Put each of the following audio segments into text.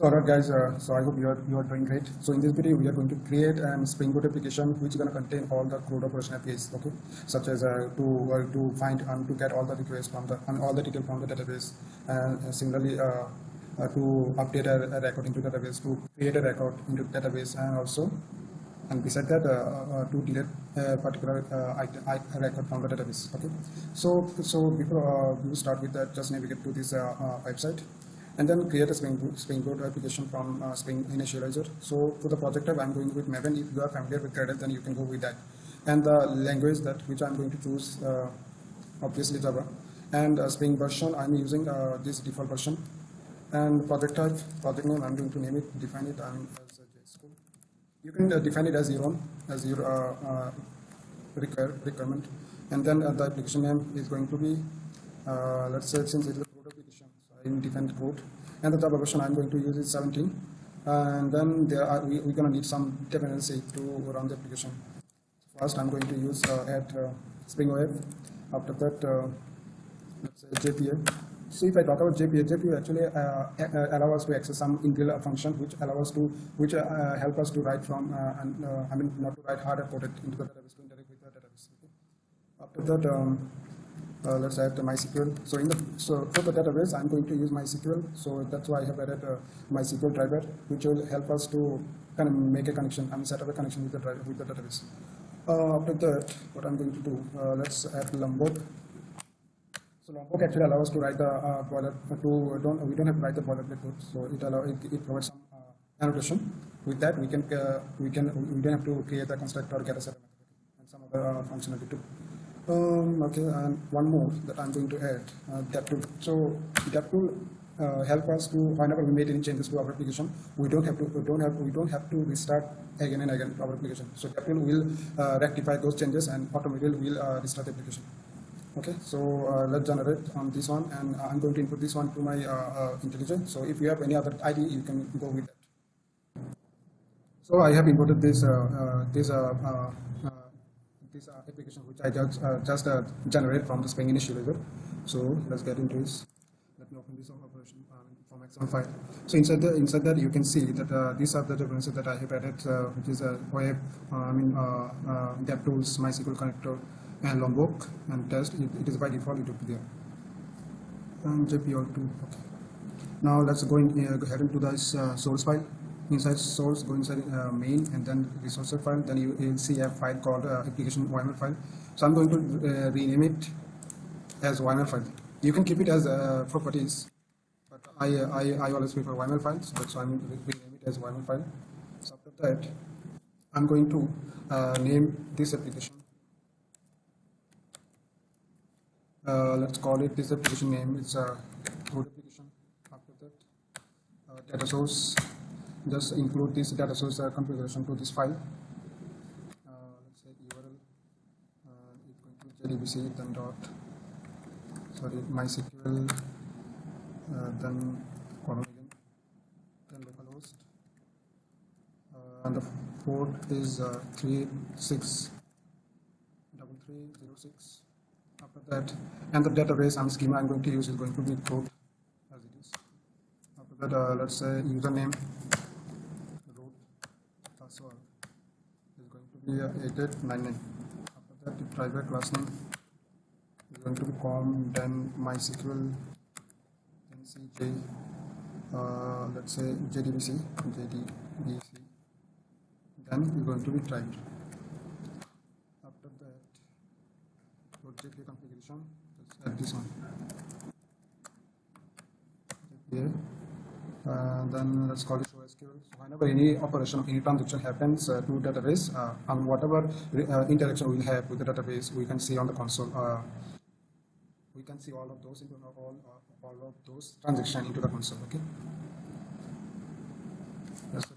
So alright guys, so I hope you are doing great. So in this video we are going to create a Spring Boot application which is going to contain all the CRUD operation APIs, okay, such as to find and to get all the requests from the all the detail from the database, and similarly to update a record into the database, to create a record into the database, and also and beside that to delete a particular record from the database. Okay, so before we start with that, just navigate to this website and then create a Spring Boot application from Spring Initializer. So for the project type, I'm going with Maven. If you are familiar with CRUD, then you can go with that. And the language that which I'm going to choose, obviously Java. And Spring version, I'm using this default version. And project type, project name, I'm going to name it, define it as JSchool. You can define it as your own, as your requirement. And then the application name is going to be, let's say, since it is a CRUD application, so I will define the code. And the Java version I'm going to use is 17. And then we're going to need some dependency to run the application. First, I'm going to use add Spring OF. After that, let's say JPA. So if I talk about JPA actually allows us to access some inbuilt function which help us to write from I mean not to write harder code into the database, to interact with the database. Okay. After that, let's add the MySQL. So for the database, I'm going to use MySQL. So that's why I have added MySQL driver, which will help us to kind of make a connection and set up a connection with the database. After that, what I'm going to do, let's add Lombok. So Lombok actually allows us to write the we don't have to write the boilerplate code. So it provides some annotation. With that, we don't have to create a constructor or get a setter method, and some other functionality too. Okay, and one more that I'm going to add, that tool. So that tool help us to, whenever we made any changes to our application, we don't have to restart again and again our application. So that tool will rectify those changes and automatically will restart the application. Okay, so let's generate on this one, and I'm going to input this one to my IntelliJ. So if you have any other ID, you can go with that. So I have imported this application which I just generate from the Spring Initializer. So let's get into this. Let me open this operation from Excel file. So inside that you can see that these are the dependencies that I have added, which is web, DevTools, MySQL connector, and Lombok and test. It is by default, it will be there. And JPA 2. Okay. Now let's go ahead into this source file. Inside source, go inside main and then resource file. Then you will see a file called application YAML file. So I'm going to rename it as YAML file. You can keep it as properties, but I always prefer YAML files. So that's why I'm rename it as YAML file. So after that, I'm going to name this application. Let's call it, this application name is CRUD application. After that, data source, just include this data source configuration to this file. Let's say URL is going to JDBC, then MySQL, then colon again, then localhost, and the port is 363306. After that, and the database and schema I'm going to use is going to be CRUD as it is. After that, let's say username, root, password is going to be 8899. After that, the private class name is going to be com, then MySQL, then CJ, let's say JDBC, then is going to be driver. After that, JPA configuration, let's add this one. JPA, then let's call it SQL. So whenever any operation, any transaction happens to database, and whatever interaction we have with the database, we can see on the console. We can see all of those all of those transactions into the console. Okay. That's it.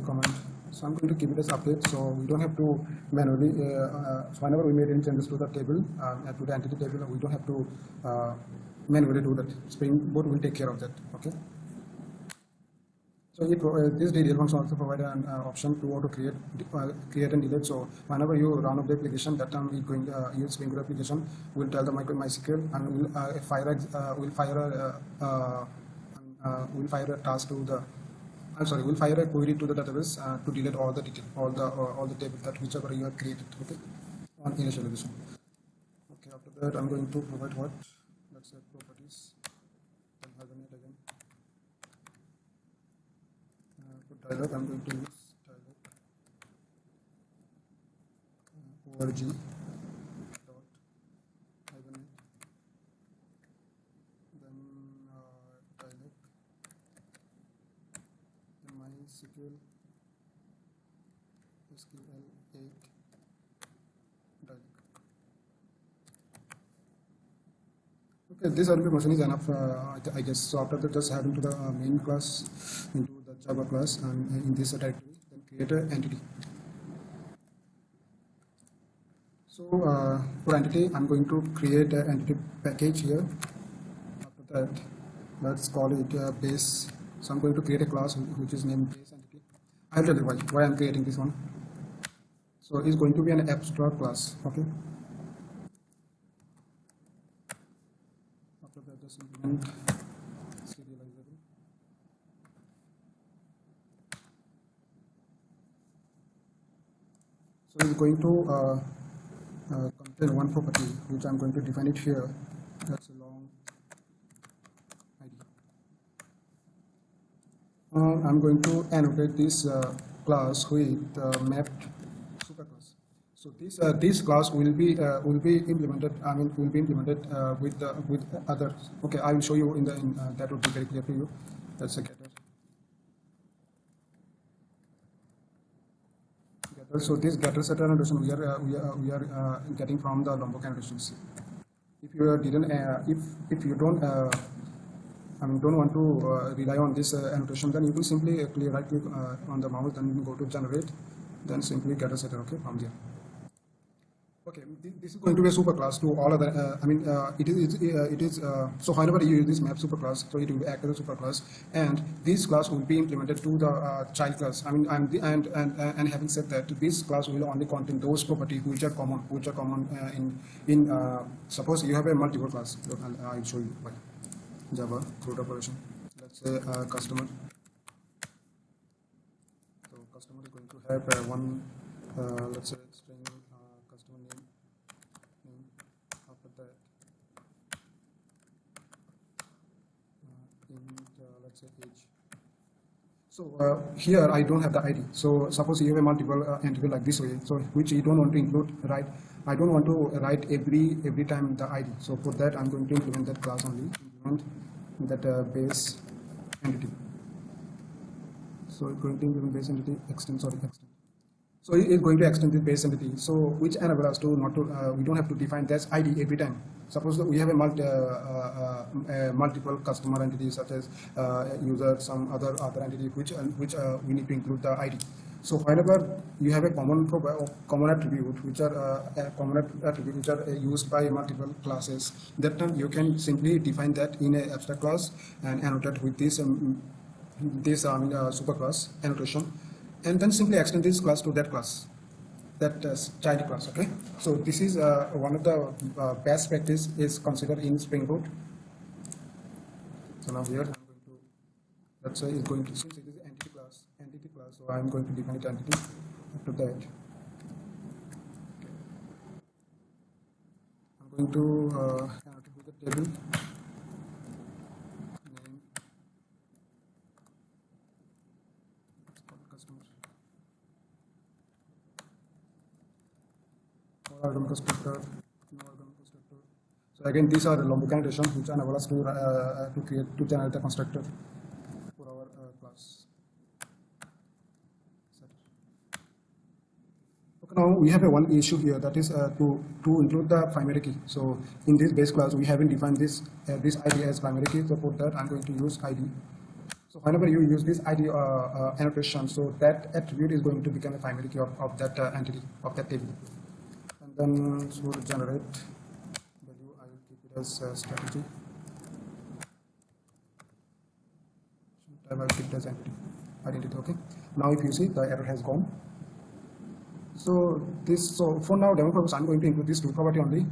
Comment. So I'm going to keep it as update, so we don't have to manually, so whenever we made any changes to the table, to the entity table, we don't have to manually do that. Spring Boot will take care of that. Okay. So this DDL function also provide an option to auto create and delete. So whenever you run up the application, that time it's going to use Spring Boot application will tell the MySQL and will fire a task to the will fire a query to the database to delete all the detail, all the tables that whichever you have created. Okay, on initialization. Okay, after that I'm going to provide what? Let's say properties. Then hibernate again. For dialog, I'm going to use dialog org dot hibernate. Then dialog MySQL SQL 8 dialog. Okay, this automation is enough, I guess. So after that, just head into the main class, into the Java class, and in this directory, then create an entity. So for entity, I'm going to create an entity package here. After that, let's call it base. So I'm going to create a class which is named base entity. I'll tell you why I'm creating this one. So it's going to be an abstract class. Okay. After that, just implement serializable. So it's going to contain one property which I'm going to define it here. That's a long ID. I'm going to annotate this class with mapped superclass. So this class will be implemented. I mean, will be implemented with others. Okay, I will show you that would be very clear for you. That's a getter. So this getter setter annotation we are getting from the Lombok annotations. If you didn't if you don't don't want to rely on this annotation, then you will simply right click on the mouse, then you go to generate, then simply getter setter. Okay, from there. Okay, this is going to be a superclass to all other. It is. So whenever you use this map superclass, so it will act as a superclass, and this class will be implemented to the child class. I mean, and having said that, this class will only contain those properties which are common, in suppose you have a multiple class. Look, I'll show you by Java CRUD operation. Let's say customer. So customer is going to have one. Let's say string. Customer name, after that let's say age. So here I don't have the ID. So suppose you have a multiple entity like this way, so which you don't want to include, right? I don't want to write every time the ID. So for that I'm going to implement that class only, implement that base entity. So it's going to implement base entity extend. So it is going to extend the base entity. So which enables us to not to we don't have to define that ID every time. Suppose that we have a multiple customer entities such as user, some other entity which we need to include the ID. So whenever you have a common attribute which are used by multiple classes, that time you can simply define that in an abstract class and annotate with this superclass annotation, and then simply extend this class to that class, that child class. Okay, so this is one of the best practice is considered in Spring Boot. So now here I'm going to, let's say it's going to, since it is entity class, so I'm going to define it entity. After that I'm going to annotate with the table name, it's called customer. Organ constructor, no organ constructor. So again, these are the Lombok annotations which enable us to generate the constructor for our class. Okay, now we have one issue here, that is to include the primary key. So in this base class, we haven't defined this ID as primary key. So for that, I'm going to use ID. So whenever you use this ID annotation, so that attribute is going to become a primary key of that entity, of that table. Then so to generate value, I will keep it as strategy. Sometime I will keep it as entity. identity. Okay, now if you see, the error has gone. So for now demo purpose, I'm going to include this two property only.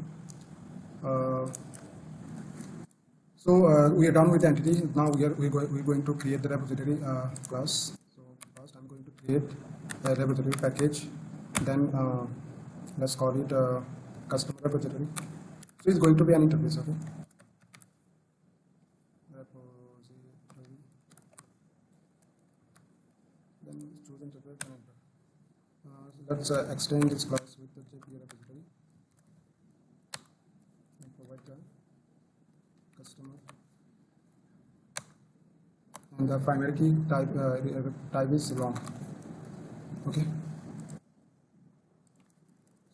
We are done with the entity. Now we're going to create the repository class. So first I'm going to create a repository package. Then let's call it customer repository. So it's going to be an interface. Okay. Repository. Then choose interface and enter. So let's extend this class with the JPA repository and provide the customer. And the primary key type is long. Okay.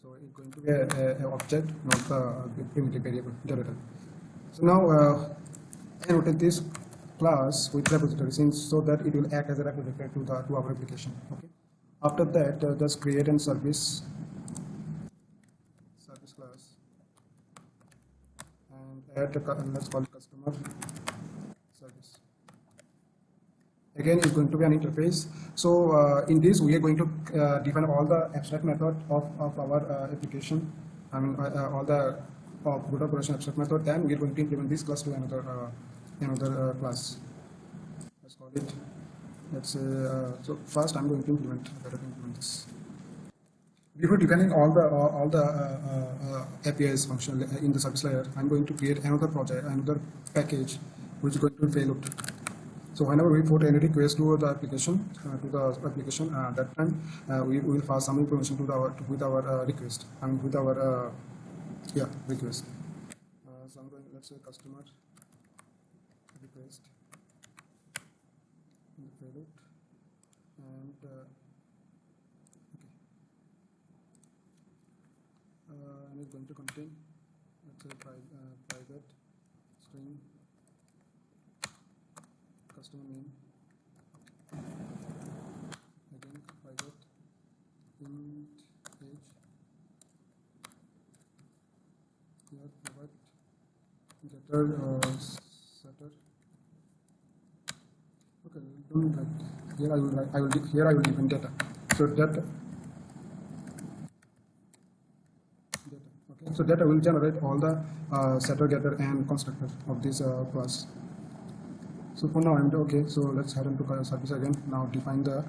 So it's going to be an object, not the primitive variable generator. So now annotate this class with repository so that it will act as a repository to our application. Okay. After that, just create a service class and add let's call it customer service. Again, it's going to be an interface. So in this, we are going to define all the abstract method of our application. I mean, all the good operation abstract method. Then we are going to implement this class to another class. Let's call it. Let's say. So first, I'm going to implement this. Before defining all the APIs function in the service layer, I'm going to create another project, another package, which is going to be payload. So whenever we put any request to the application, that time we will pass some information with our request. I mean with our request. So I'm going. Let's say customer request in the payload, and and it's going to contain, let's say private string customer name, again private int age, here provide getter or setter. Okay, don't like here I will give data. So data. Okay, so data will generate all the setter, getter, and constructor of this class. So for now I'm okay. So let's head into service again. Now define the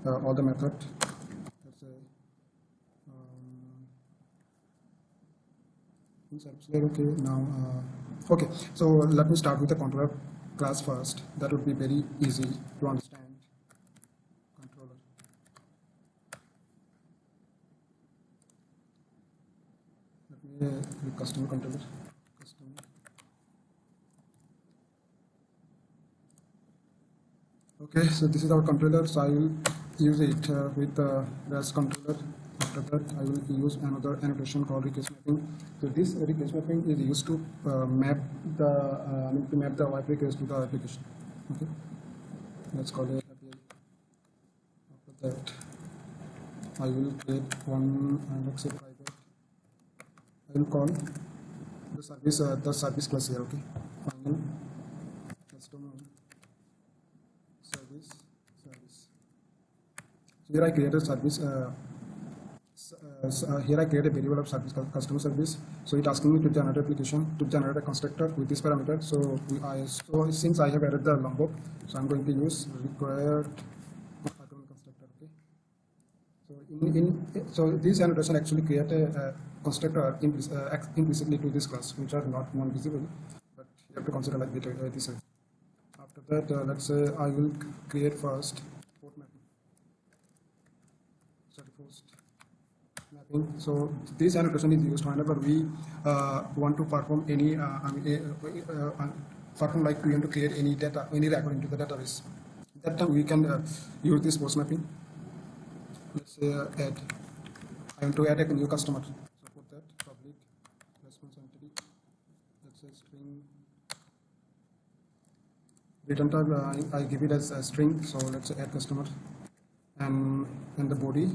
all the method. Let's say in service layer. Okay. Now okay. So let me start with the controller class first. That would be very easy to understand. Controller. Let me customer controller. Customer. Okay, so this is our controller, so I will use it with the REST controller. After that, I will use another annotation called request mapping. So this request mapping is used to map the web request to the application. Okay, let's call it API. After that, I will create one and let's say private. I will call the service class here. Okay, final customer. Service. So here I create a service. Here I create a variable of service called customer service. So it's asking me to generate application to generate a constructor with this parameter. So since I have added the lombok, so I'm going to use required constructor. Okay. So this annotation actually create a constructor implicitly to this class, which are not non-visible, but you have to consider like this. After that, let's say I will create first port mapping. So this annotation is used whenever we want to perform any we want to create any data, any record into the database. That time we can use this port mapping. Let's say add. I want to add a new customer. So put that public response entity. Let's say string. Return type I give it as a string, so let's add customer, and in the body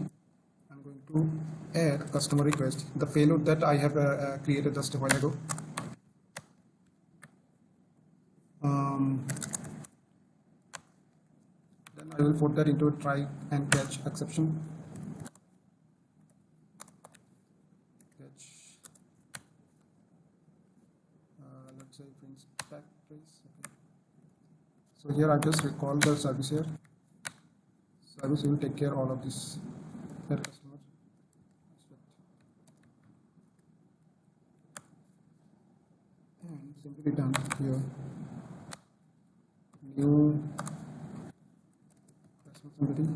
I'm going to add customer request, the payload that I have created just a while ago. Then I will put that into a try and catch exception. Catch. Let's say print back trace. Okay. So here I just recall the service here. Service will take care all of this. Customer. And simply return here new responsibility.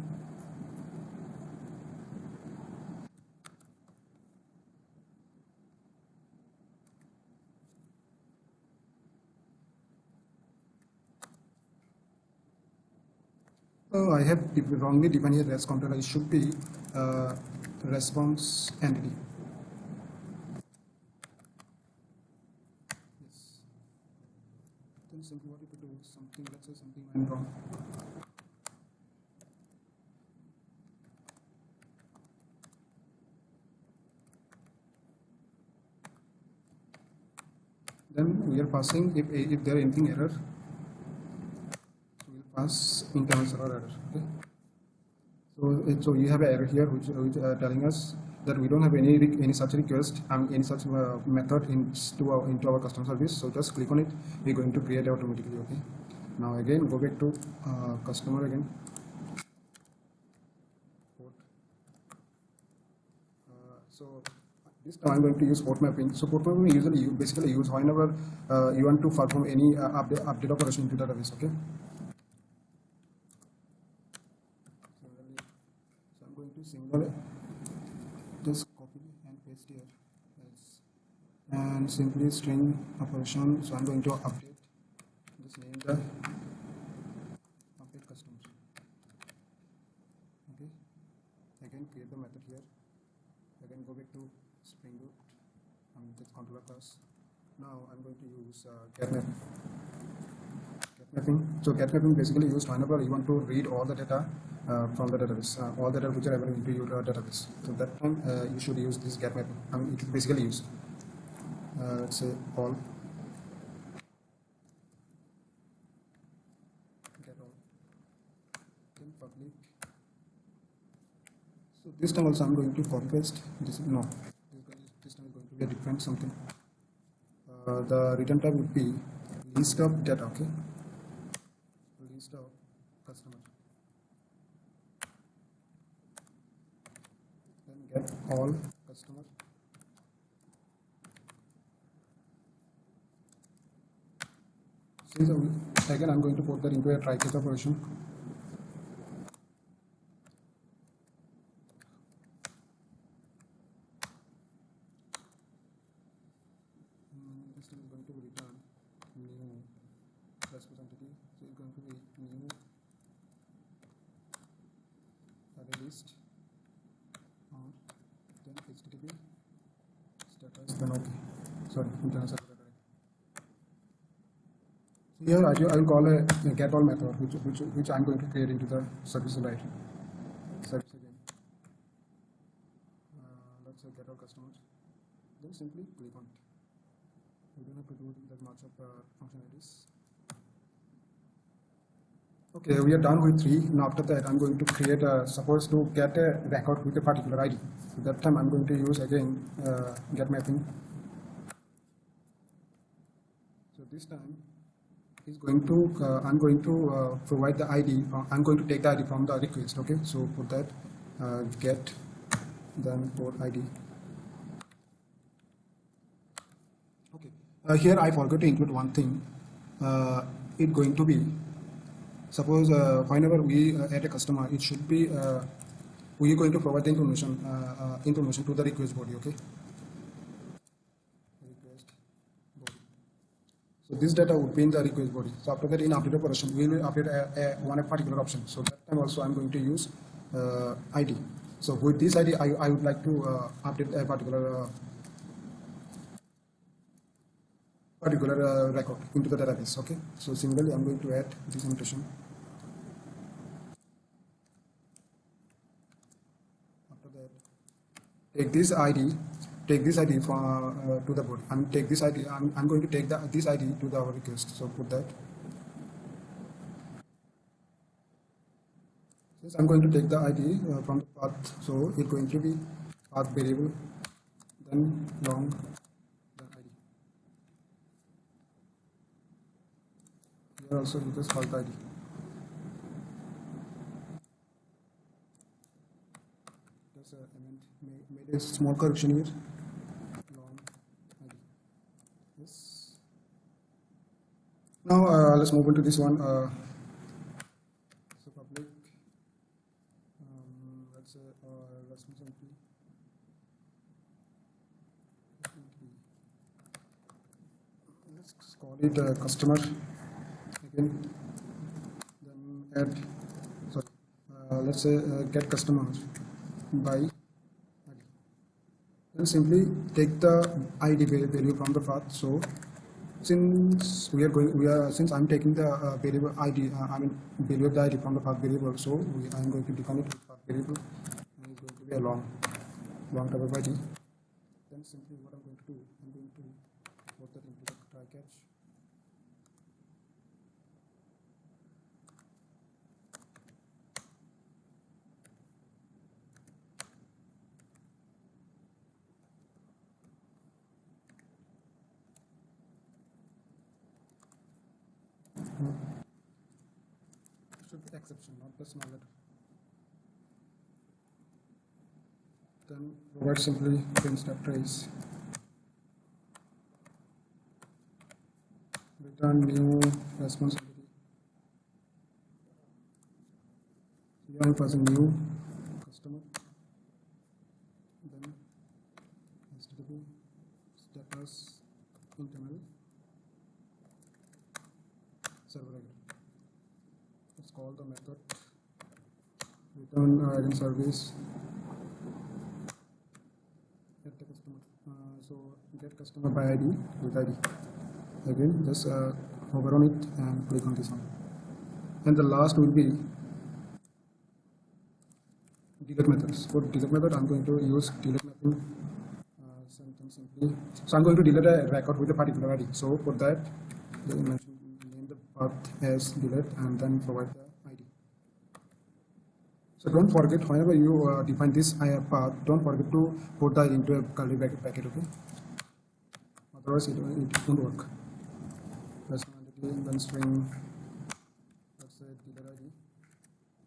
Oh, I have wrongly defined here REST controller. It should be response entity. Yes. Then simply what you could do something. Let's say something went wrong. Then we are passing if there is anything error. Pass internal server error. Okay. So you have an error here which telling us that we don't have any such request and any such method into our customer service. So just click on it. We're going to create automatically. Okay. Now again go back to customer again. So this time I'm going to use port mapping. So port mapping usually you basically use whenever you want to perform any update operation into database. Okay. Similar, just copy and paste here and simply string operation. So I'm going to update, just name the update customers. Okay, again create the method here, again go back to Spring Boot and this controller class. Now I'm going to use get mapping. So get mapping basically used whenever you want to read all the data from the database, all the data which are available into your database. So that time you should use this get mapping. It is basically used. Let's say all get all, then public. So this time also I'm going to copy paste. This time is going to be a different something. The return type would be list of data. Okay. List of customers, then get all customers, so again I'm going to put that into a try catch operation. This is going to return new response entity, so it's going to be new array list on then http status then okay. Sorry, internal server array. Here I will call a get all method which I'm going to create into the service right. Service again. Let's say get all customers. Then simply click on it. We don't have to do that much of functionalities. Okay, we are done with 3. Now after that I'm going to create suppose to get a record with a particular ID. So that time I'm going to use again get mapping. So this time is going to I'm going to provide the ID. I'm going to take the ID from the request. Okay, so put that get then port ID. Okay, here I forgot to include one thing. It's going to be suppose whenever we add a customer, it should be we are going to provide the information to the request body. Okay. Request body. So this data would be in the request body. So after that, in update operation, we will update one particular option. So that time also I'm going to use ID. So with this ID, I would like to update a particular record into the database. Okay. So similarly, I'm going to add this annotation. After that, take this ID from to the body. And take this ID. I'm going to take this ID to the our request. So put that. Since I'm going to take the ID from the path, so it's going to be path variable, then long, then ID. Here also you just call the ID. Just made a small correction here. Long ID. Yes. Now let's move into this one. So public. Let's say let's simply. Let's call it customer again. Then add. Sorry. Let's say get customer by ID. Then simply take the ID value from the path. So since since I'm taking the variable ID, value of the ID from the path variable, so I'm going to define it with path variable, and it's going to be a long type of ID. Then simply what I'm going to do, I'm going to put that into the try catch. Should be exception, not the small letter. Then provide simply print step trace. Return new responsibility. Here I'm passing new customer. Then HTTP status internal server. Let's call the method return ID service. Get the customer. So get customer by ID with ID. Again, just hover on it and click on this one. And the last will be delete methods. For delete method, I'm going to use delete method. Something simply. So I'm going to delete a record with a particular ID. So for that, name the path as delete and then provide the ID. So don't forget, whenever you define this path, don't forget to put that into a curly bracket packet. Okay. Otherwise, it won't work. Personality, then string, let's say dealer ID,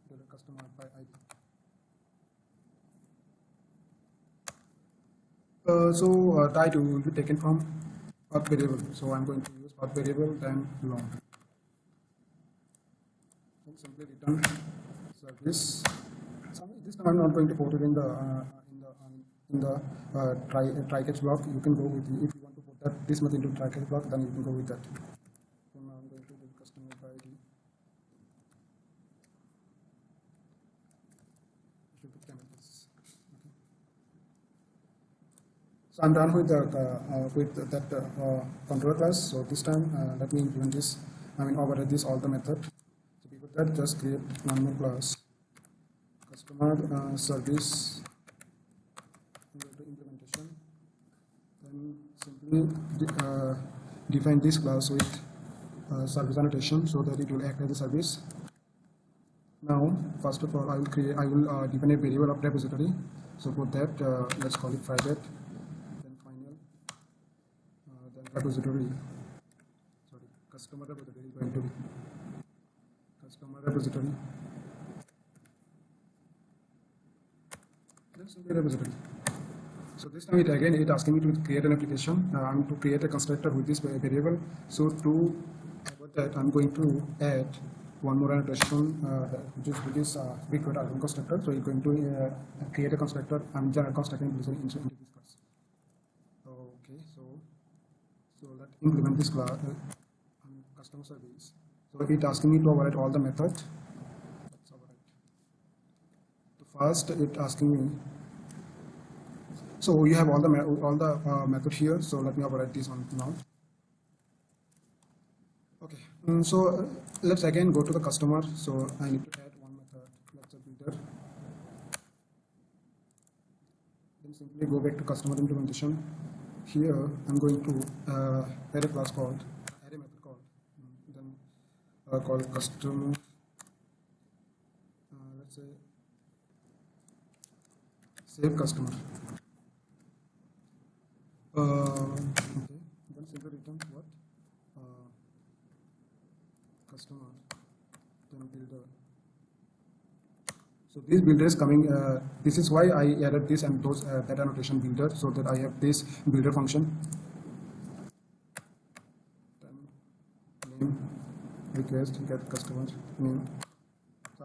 dealer customer by ID. The ID will be taken from path variable. So I'm going to use path variable then long. And simply return service. This time I'm not going to put it in the try catch block. You can go with if you want to put that this method into try catch block, then you can go with that. So now I'm going to do customer by ID. Should be chemicals. Okay. So I'm done with that controller class. So this time let me implement this. Override this all the method. So before that, just create one more class. Customer service, go to implementation, then simply define this class with service annotation so that it will act as a service. Now, first of all, I will define a variable of repository. So for that, let's call it private, then final, then repository. Sorry, customer repository is going to be customer repository. Repository. So this time it asking me to create an application. I'm to create a constructor with this variable. So to about that, I'm going to add one more annotation, which is quick argument constructor. So you're going to create a constructor. General constructor into this class. Okay, so let's implement this class customer service. So it's asking me to override all the methods. Let's override. So first, it's asking me. So you have all the method here. So let me override this one now. Okay. So let's again go to the customer. So I need to add one method. Let's say builder. Then simply go back to customer implementation. Here I'm going to add a class called array method called then called customer. Let's say save customer. Okay, then simply return what customer, then builder. So this builder is coming. This is why I added this and those that annotation builder, so that I have this builder function. Then name request get customer name. So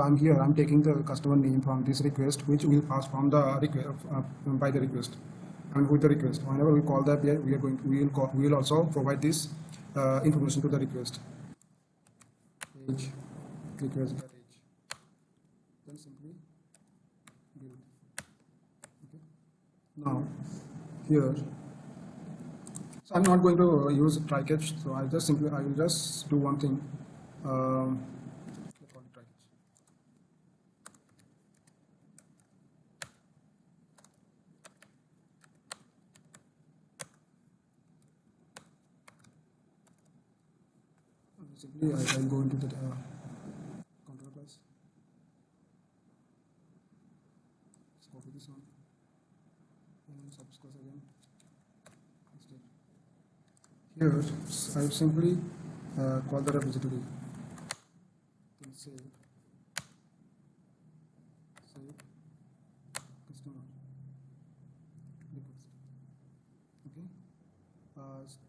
I'm here. I'm taking the customer name from this request, which will pass from the request by the request, and with the request. Whenever we call that, we will also provide this information to the request. Age request get age. Then simply build. Okay. Now here, so I'm not going to use try catch. So I will just do one thing. Let's call it try catch. Simply I will go into the control plus. Let's copy this one and subscribe again. Here I will simply call the repository. Then save customer request. Okay.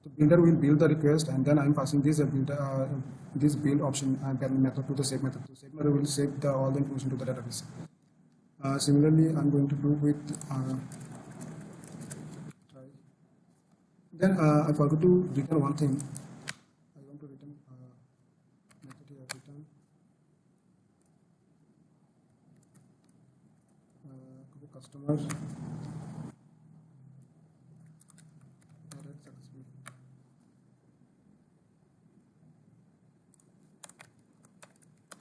The builder will build the request, and then I'm passing this this build option and then method to the save method. The save method will save all the information to the database. Similarly, I'm going to do with try. Then I forgot to return one thing. I want to return method here return customer added successfully.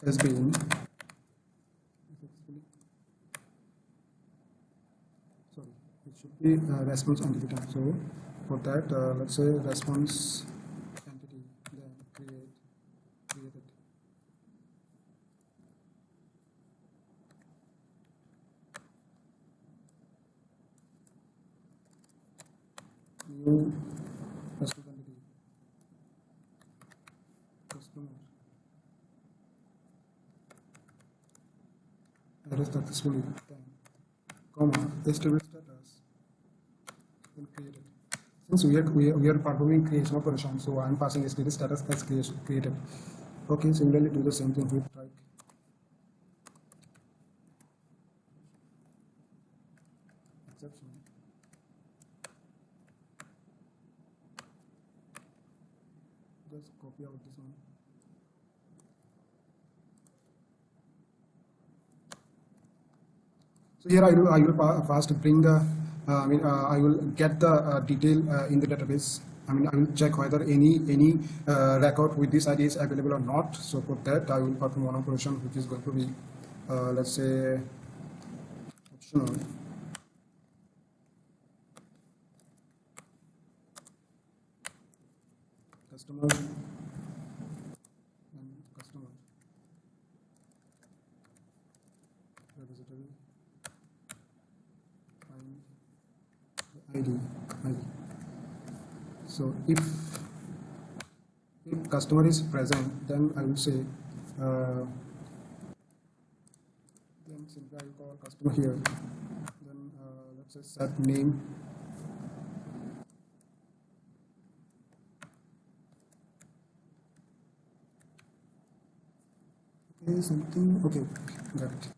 Has been successfully. Sorry, it should be response entity type. So for that, let's say response entity, then create it. New response entity, customer added successfully, then comma stable status, then create it. Since we are performing creation operation, so I'm passing stable status as created. Okay, similarly do the same thing with try. Exception. Just copy out this one. So here I will first bring the I will get the detail in the database. I will check whether any record with this ID is available or not. So for that I will perform one operation which is going to be let's say optional. Customer and customer repository find the ID. So if customer is present, then I will say then simply I will call customer here. Then let's say set name. Okay, something. Okay, got it.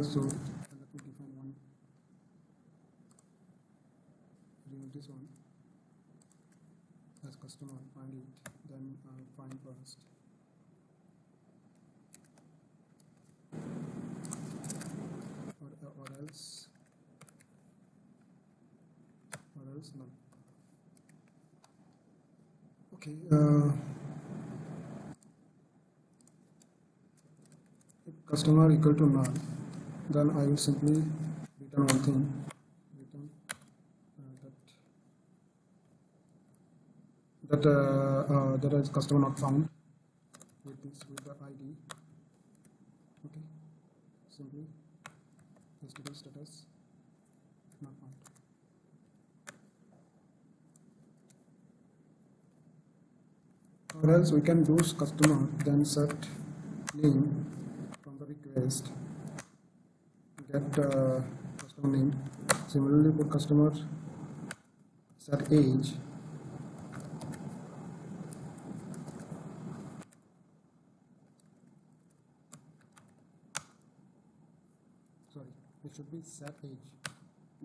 So let me define one. Remove this one as customer. Find it. Then find first. Or else none. Okay. If customer equal to null, then I will simply return one thing. Return that is customer not found with simply HTTP status not found. Or else we can do customer then set name from the request, get customer name. Similarly for customer set age, sorry, it should be set age.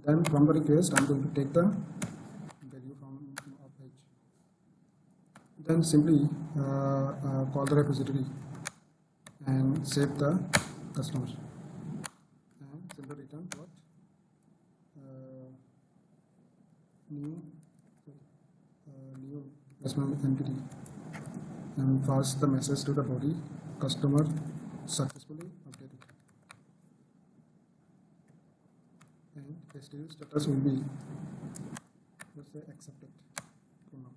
Then from the request I'm going to take the value from of age. Then simply call the repository and save the customer and simply return what new investment entity and pass the message to the body customer successfully updated, and HTTP status will be, let's say, accepted for now.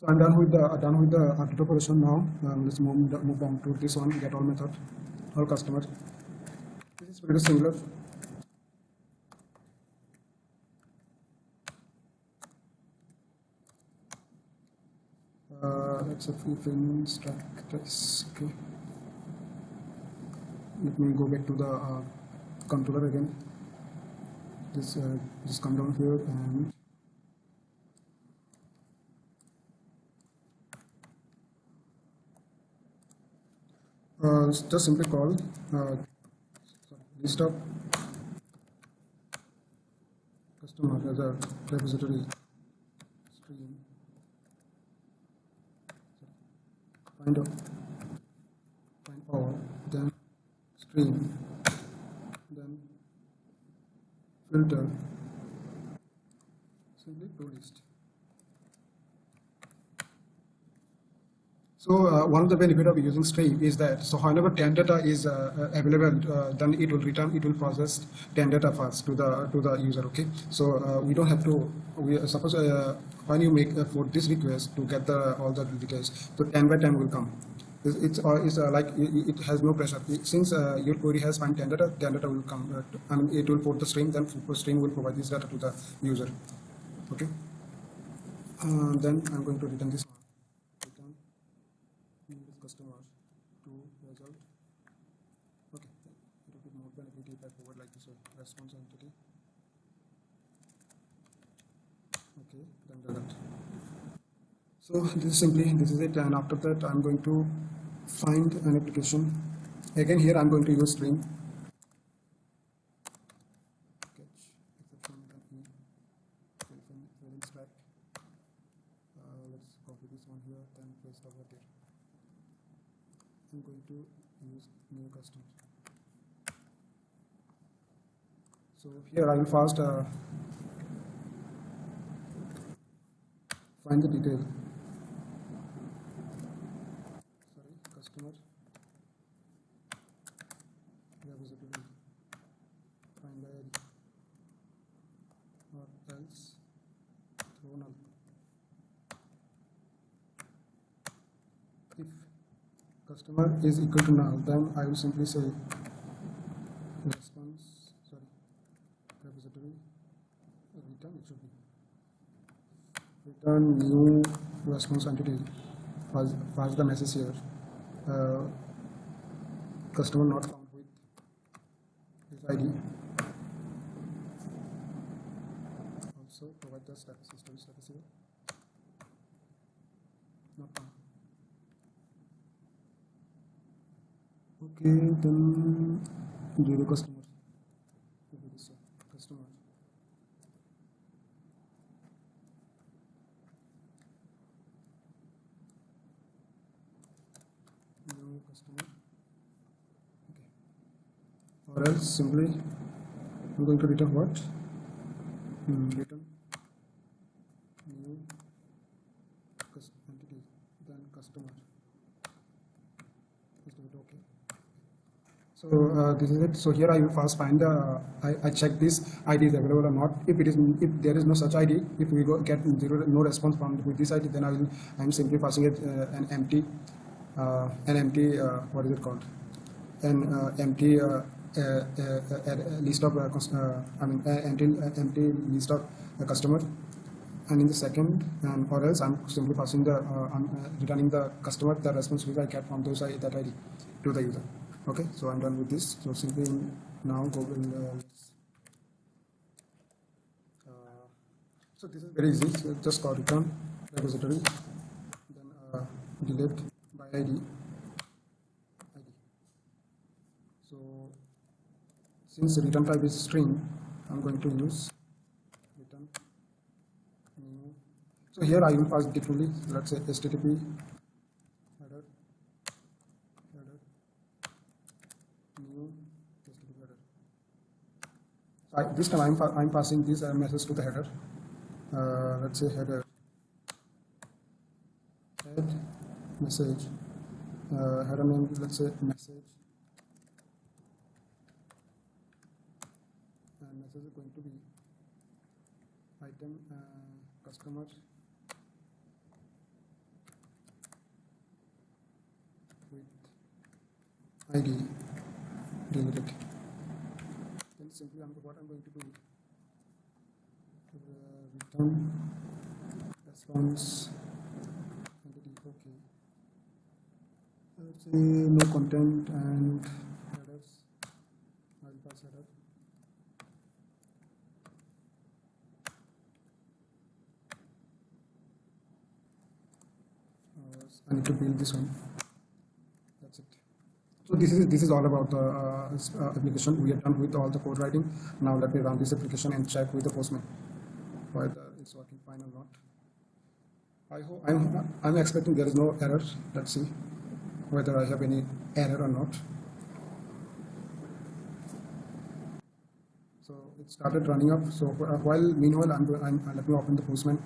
So I'm done with the update operation now. Let's move on to this one, get all method, all customer. This is pretty similar. Let's say fill status. Okay. Let me go back to the controller again. Just come down here and just simply call list of customer as a repository stream. Find all, then stream, then filter, simply to list. So one of the benefit of using stream is that so whenever 10 data is available, then it will return, it will process 10 data first to the user. Okay, so we don't have to. Suppose when you make for this request to get all the details, so 10 by 10 will come. It's like it has no pressure. Since your query has find 10 data will come. I mean, it will put the stream, then stream will provide this data to the user. Okay. Then I'm going to return this one. Return this customer to result. Okay. It will be more benefit if I forward like this response entity. Okay. Then result. So this is it, and after that I'm going to find an application. Again here I'm going to use string catch exception then e stack. Let's copy this one here, then paste over there. I'm going to use new custom. So here I will first find the detail. Customer repository, find by ID, or else throw null. If customer is equal to null, then I will simply say repository return, it should be return new response entity, pass the message here. Customer not found with this ID. Also provide the status, system status here. Not found. Okay, then zero customer. Customer. No customer. Okay. Or else simply I'm going to return what? Return new entity, then customer. Okay. So this is it. So here I will first find the I check this ID is available or not. If there is no such ID, if we get no response from with this ID, then I'm simply passing it an empty what is it called? empty list of empty list of customer, and in the second, or else I'm simply passing the returning the customer the response which I get from those that ID to the user. Okay, so I'm done with this. So simply now go will so this is very easy. So just call return repository, then delete by ID. So since the return type is string, I'm going to use return new. So here I will pass differently. Let's say HTTP header new HTTP header. So this time I'm passing this message to the header. Let's say header head message header name. Let's say message. Message is going to be item customer with ID deleted. Then simply what I'm going to do return response entity. Okay. Let's say no content and headers. I'll pass header. I need to build this one. That's it. So this is all about the application. We are done with all the code writing. Now let me run this application and check with the Postman whether it's working fine or not. I hope I'm expecting there is no error. Let's see whether I have any error or not. So it started running up. So meanwhile let me open the Postman.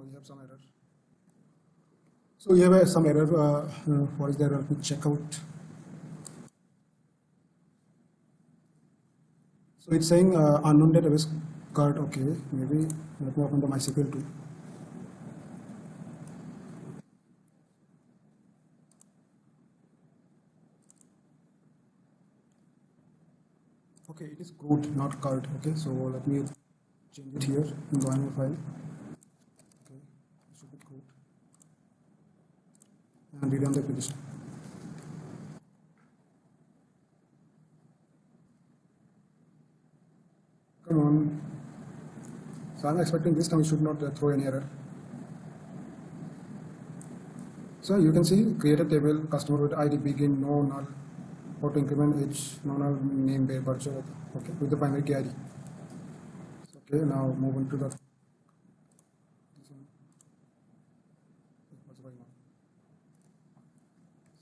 We have some error. So we have some error. What is the error? Let me check out. So it's saying unknown database CRUD. Okay, maybe let me open the MySQL too. Okay, it is CRUD, not CRUD. Okay, so let me change it here in the YAML file. And rerun the application. Come on. So I'm expecting this time it should not throw any error. So you can see create a table customer with ID begin no null auto increment age no null name virtual. Okay, with the primary key ID. Okay, now move on to the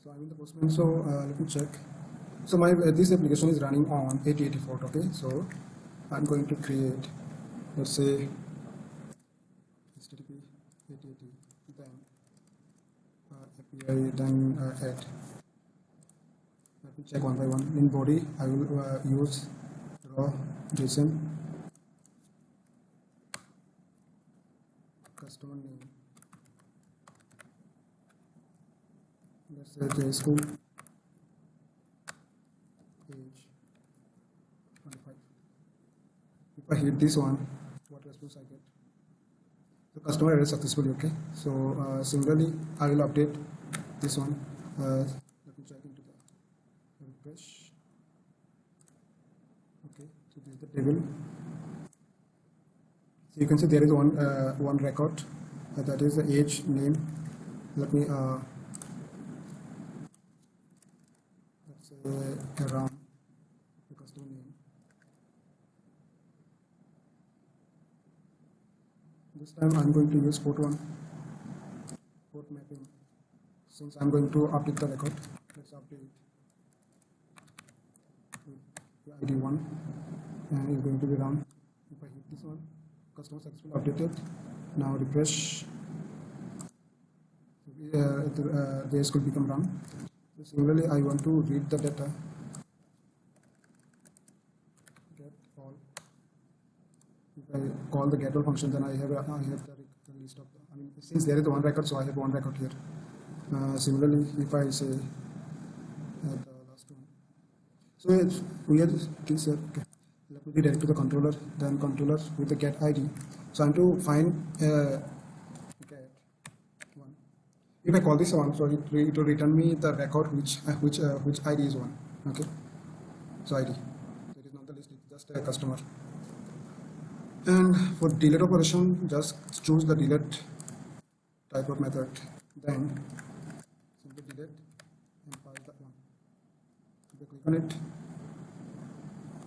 So I'm in the Postman. So let me check. So my this application is running on 8084. Okay, so I'm going to create, let's say, HTTP 8080, then API, then add. Let me check one by one. In body, I will use raw JSON customer name. Let's say JSchool age 25. If I hit this one, what response I get? The customer added successfully. Okay. So similarly, I will update this one. Let me check into the refresh. Okay. So this is the table. So you can see there is one record that is the age name. Let me let's say around the customer name. This time I'm going to use port mapping. Since I'm going to update the record, let's update with ID 1 and it's going to be run. If I hit this one, customer successfully updated. Now refresh. This could become run. So similarly, I want to read the data. Get all If I call the get all function, then I have the list of I mean, since there is one record, so I have one record here. Similarly, if I say the last one, so we have this here. Okay. Let me redirect to the controller, then controller with the get ID. So I'm to find get one. If I call this one, so it will return me the record which ID is one. Okay. So ID. So it is not the list, it's just a customer. And for delete operation, just choose the delete type of method. Then simply delete and pass that one. If I click on it,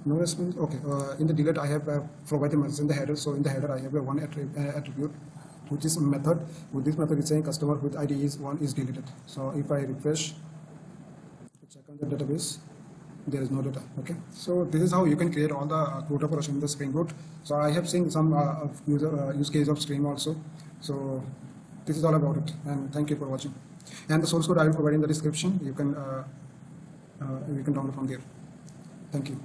no response. Okay. In the delete, I have provided message in the header. So in the header, I have a one attribute, which is a method. With this method, it's saying customer with ID is one is deleted. So if I refresh, check on the database, there is no data. Okay. So this is how you can create all the CRUD operation in the Spring Boot. So I have seen some use case of Stream also. So this is all about it. And thank you for watching. And the source code I will provide in the description. You can download from there. Thank you.